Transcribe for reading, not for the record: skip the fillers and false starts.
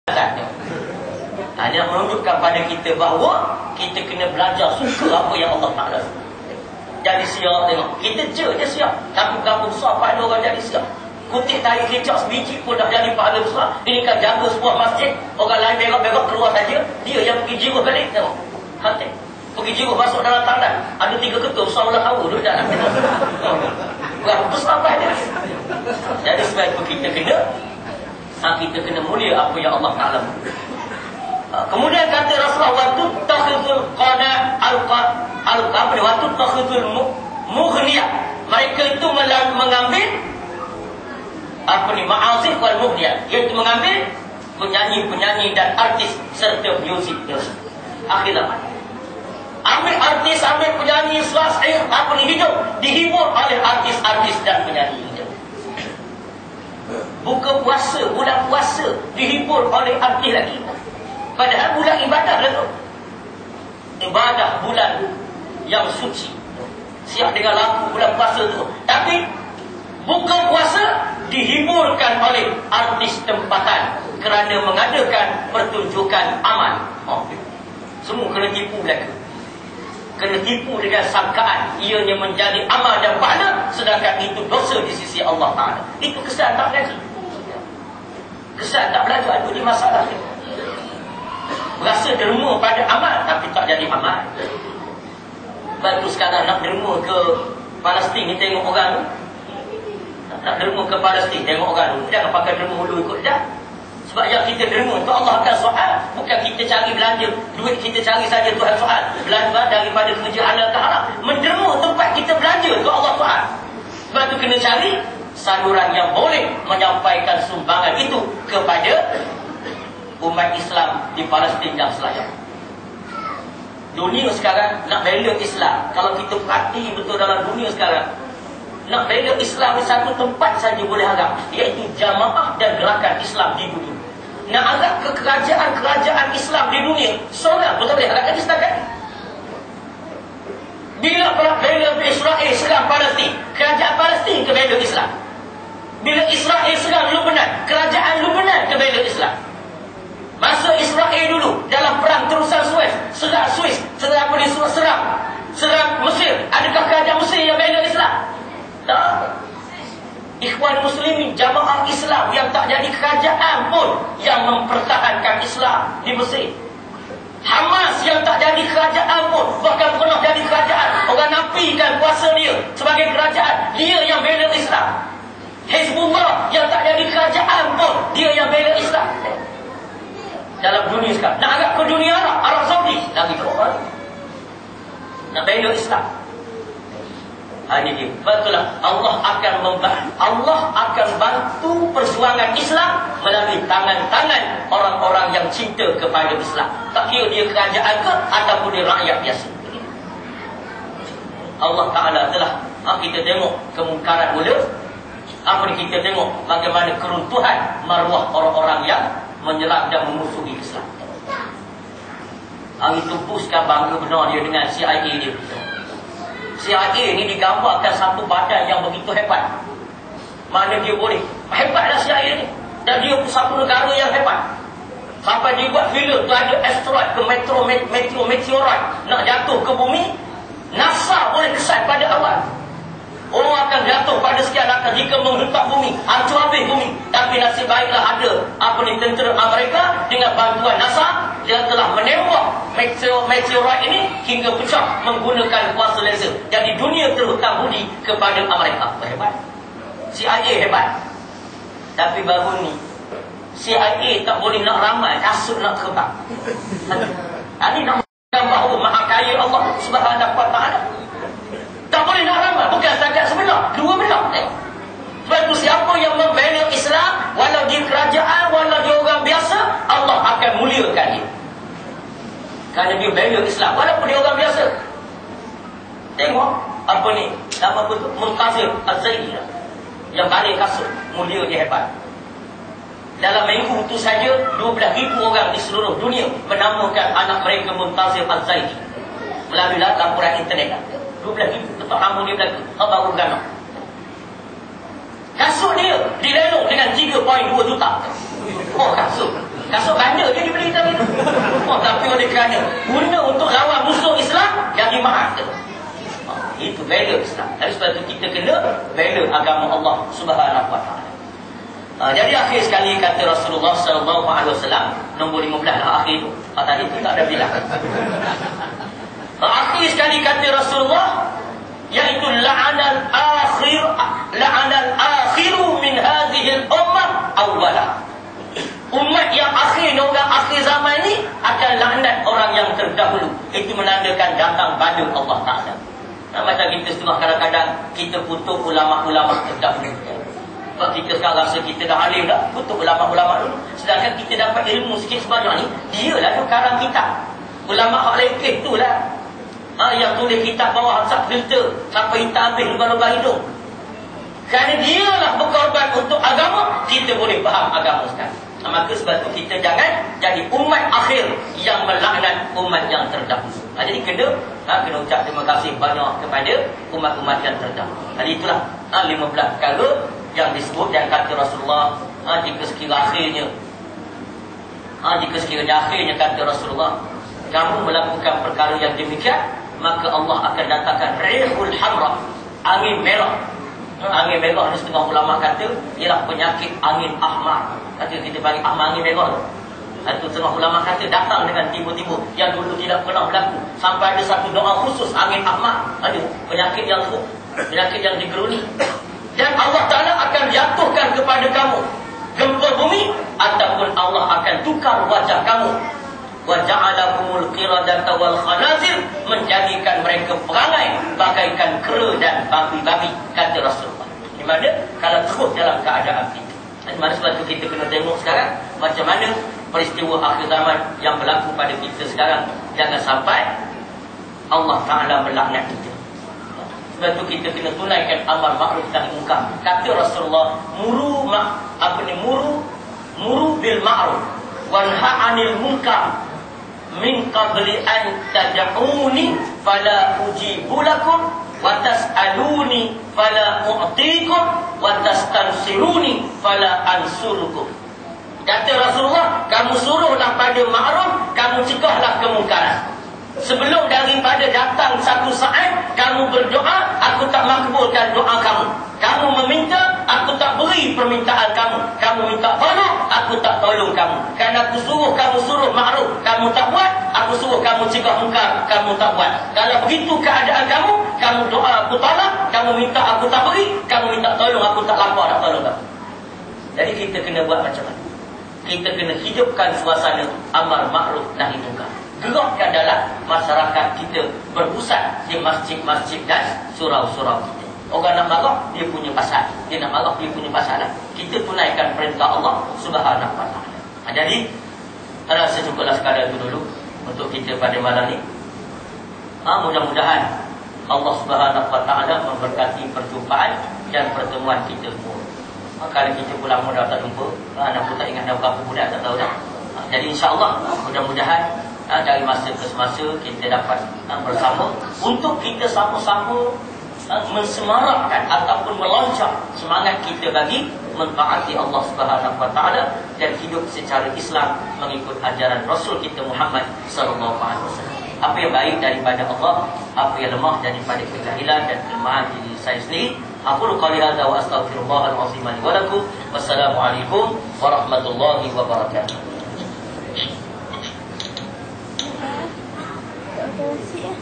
Dia menunjukkan pada kita bahawa kita kena belajar suka apa yang Allah Ta'ala. Jadi siap tengok. Kita je siap. Kampung-kampung besar pada orang jadi siap. Kutip tahi kecak sebiji pun dah jadi pahala besar. Ini kan jaga sebuah masjid. Orang lain berak-berak keluar saja. Dia yang pergi jiruh balik. Tengok. Khatib. Pergi jiruh masuk dalam tandan. Ada 3 ketul. Besar-besar hawa duduk dalam. Berapa besar pada. Jadi sebab itu kita kena mulia apa yang Allah Ta'ala. Kemudian kata Rasulullah, waktu takhidul qana waktu takhidul mughniyah. Mereka itu mengambil ma'azif wal mughniyah, iaitu mengambil penyanyi-penyanyi dan artis serta muzik. Akhir zaman ambil artis, ambil penyanyi hidup dihibur oleh artis-artis dan penyanyi hidup. Buka puasa, bulan puasa dihibur oleh artis lagi. Padahal bulan ibadah lah tu. Ibadah bulan yang suci. Siap dengan lampu bulan puasa tu. Tapi buka puasa dihiburkan oleh artis tempatan kerana mengadakan pertunjukan amal. Semua kena tipu belaka. Kena tipu dengan sangkaan ianya menjadi amal dan pahala, sedangkan itu dosa di sisi Allah Ta'ala. Itu kesan tak belajar. Kesan tak belajar itu di masalah itu. Berasa derma pada amal tapi tak jadi amal. Baru sekarang nak derma ke Palestin ni, tengok orang tu. Nak derma ke Palestin, tengok orang tu. Jangan pakai derma hulu ikut dah. Sebab yang kita derma tu Allah akan soal. Bukan kita cari belanja duit, kita cari saja Tuhan soal. Belanja daripada kerja halal ke haram. Menderma tempat kita belanja tu Allah soal. Sebab tu kena cari saluran yang boleh menyampaikan sumbangan itu kepada umat Islam di Palestin dan Selayar. Dunia sekarang nak bela Islam. Kalau kita perhati betul dalam dunia sekarang, nak bela Islam di satu tempat saja boleh harap, iaitu jamaah dan gerakan Islam di dunia. Nak harap ke kerajaan Islam di dunia, seorang pun tak boleh harapkan Islam kan? Bila bela Israel serang Palestin, kerajaan Palestin ke bela Islam? Bila Israel serang Lebanon, kerajaan Lebanon ke bela Islam? Masa Israel dulu dalam perang terusan Suez, serang Mesir, adakah kerajaan Mesir yang bela Islam? Tak. Ikhwan Muslimin, jamaah Islam yang tak jadi kerajaan pun yang mempertahankan Islam di Mesir. Hamas yang tak jadi kerajaan pun, bahkan pernah jadi kerajaan, orang nafikan kuasa dia sebagai kerajaan, dia yang bela Islam. Hezbollah yang tak jadi kerajaan pun, dia yang bela Islam. Dalam dunia sekarang, nak agak ke dunia Arab Saudi lagi korban, nak bela Islam. Ini dia. Betullah Allah akan bantu perjuangan Islam melalui tangan-tangan orang-orang yang cinta kepada Islam. Tak kira dia kerajaan ke ataupun dia rakyat biasa. Allah Ta'ala telah kita tengok kemungkaran mula. Kita tengok bagaimana keruntuhan maruah orang-orang yang menyerang dan memusuhi Islam. Hari itu Bush kan bangga benar dia dengan CIA dia. CIA ni digambarkan satu badan yang begitu hebat. Mana dia boleh? Hebatlah CIA ni. Dan dia satu negara yang hebat. Sampai dia buat filem tu ada asteroid ke meteoroid nak jatuh ke bumi. NASA boleh kesan pada awal. Orang akan jatuh pada sekian angka jika menghentak bumi, hancur habis bumi. Tapi nasib baiklah ada tentera Amerika dengan bantuan NASA, dia telah menembak meteoroid ini hingga pecah menggunakan kuasa laser. Jadi dunia terhutang budi kepada Amerika. Hebat. CIA hebat. Tapi baru ni CIA tak boleh nak ramai, kasut nak terbang. Ini nak bahawa maha kaya Allah Subhanahu wa ta'ala. Tak boleh nak ramai, bukan setakat sebelah, 2 belah. Sebab itu siapa yang membela Islam, walau dia kerajaan, walau dia orang biasa, Allah akan muliakan dia. Kerana dia bela Islam, walaupun dia orang biasa. Tengok nama apa tu? Muntazir Az-Zaidi, yang balik kasut, mulia dia hebat. Dalam minggu itu saja 12,000 orang di seluruh dunia menamakan anak mereka Muntazir Az-Zaidi melalui laporan internet. 12,000 tetap nama dia berlaku. Baru berganak. Kasut dia dilelong dengan 3.2 juta. Kasut. Kasut bandar je dibeli tadi. Oh, tapi oleh kerana guna untuk lawan musuh Islam, jadi mahal. Itu bela Islam. Jadi sebab itu kita kena bela agama Allah Subhanahu wa taala. Jadi akhir sekali kata Rasulullah sallallahu alaihi wasallam, nombor 15 lah akhir tu. Tadi tu tak ada bilang. Akhir sekali kata Rasulullah, yaitu la'anal akhiru min hadhihi al-ummah awwala. Umat yang akhir, orang akhir zaman ni akan laknat orang yang terdahulu. Itu menandakan datang badut Allah Ta'ala. Macam kita setengah kadang-kadang kita kutuk ulama-ulama terdahulu. Sebab kita sekarang rasa kita dah alim dah, kutuk ulama-ulama dulu. Sedangkan kita dapat ilmu sikit sebanyak ni, dialah tu karang kitab. Ulama hak lekeh tu lah. Yang tulis kitab bawah asap filter sampai hitam habis lubang-lubang hidung. Kerana dialah berkorban untuk agama, kita boleh faham agama sekarang. Maka sebab itu kita jangan jadi umat akhir yang melaknat umat yang terdahulu. Jadi kena ucap terima kasih banyak kepada umat-umat yang terdahulu. Jadi itulah 15 perkara yang disebut dan kata Rasulullah, jika sekiranya akhirnya kata Rasulullah, kamu melakukan perkara yang demikian, maka Allah akan datangkan rihul hamra, angin merah. Angin merah ni setengah ulama kata ialah penyakit angin ahmar. Kata kita panggil angin merah tu. Itu setengah ulama kata datang dengan tiba-tiba yang dulu tidak pernah berlaku. Sampai ada satu doa khusus angin ahmar. Ada penyakit yang teruk, penyakit yang digeruni. Dan Allah Ta'ala akan jatuhkan kepada kamu gempa bumi, ataupun Allah akan tukar wajah kamu. Wa ja'alakumul qiradata wal khanazir, menjadikan mereka perangai bagaikan kera dan babi-babi, kata Rasulullah. Di mana kalau terus dalam keadaan itu. Di mana sebab itu kita kena tengok sekarang macam mana peristiwa akhir zaman yang berlaku pada kita sekarang. Jangan sampai Allah Ta'ala melaknat kita. Sebab itu kita kena tunaikan amar ma'ruf nahi munkar. Kata Rasulullah, muru bil ma'ruf wanha 'anil munkar min qabli an tad'uni fala ujibu lakum wa tas'aluni fala u'tikum wa tastansiruni fala ansurukum. Kata Rasulullah, kamu suruhlah pada ma'ruf, kamu cegahlah kemungkaran. Sebelum daripada datang satu saat kamu berdoa, aku tak makbulkan doa kamu. Kamu meminta, aku tak beri permintaan kamu. Kamu minta tolong, aku tak tolong kamu. Kerana aku suruh kamu suruh ma'ruf, kamu tak buat. Aku suruh kamu cegah mungkar, kamu tak buat. Kalau begitu keadaan kamu doa aku tolak, kamu minta aku tak beri, kamu minta tolong aku tak lapar nak tolong kamu. Jadi kita kena buat macam mana? Kita kena hidupkan suasana amar ma'ruf nahi munkar. Gerakkan dalam masyarakat kita, berpusat di masjid-masjid dan surau-surau kita. Orang nak marah, dia punya pasal. Dia nak marah, dia punya pasal lah. Kita tunaikan perintah Allah Subhanahu wa ta'ala. Jadi rasa cukuplah sekadar itu dulu untuk kita pada malam ni. Mudah-mudahan Allah Subhanahu wa ta'ala memberkati perjumpaan dan pertemuan kita semua. Kalau kita pulang muda tak jumpa, anak pun tak ingat dah berapa bulan, tak tahu dah. Jadi insya-Allah mudah-mudahan dari masa ke semasa kita dapat bersama untuk kita sama-sama mensemarakkan ataupun melonjak semangat kita bagi mentaati Allah Subhanahu wa taala dan hidup secara Islam mengikut ajaran Rasul kita Muhammad sallallahu alaihi wasallam. Apa yang baik daripada Allah, apa yang lemah daripada kejahilan dan kelemahan diri saya sendiri. Aku qali hadza wa astaghfirullahal azim li wa lakum. Wassalamualaikum warahmatullahi wabarakatuh. Terima kasih.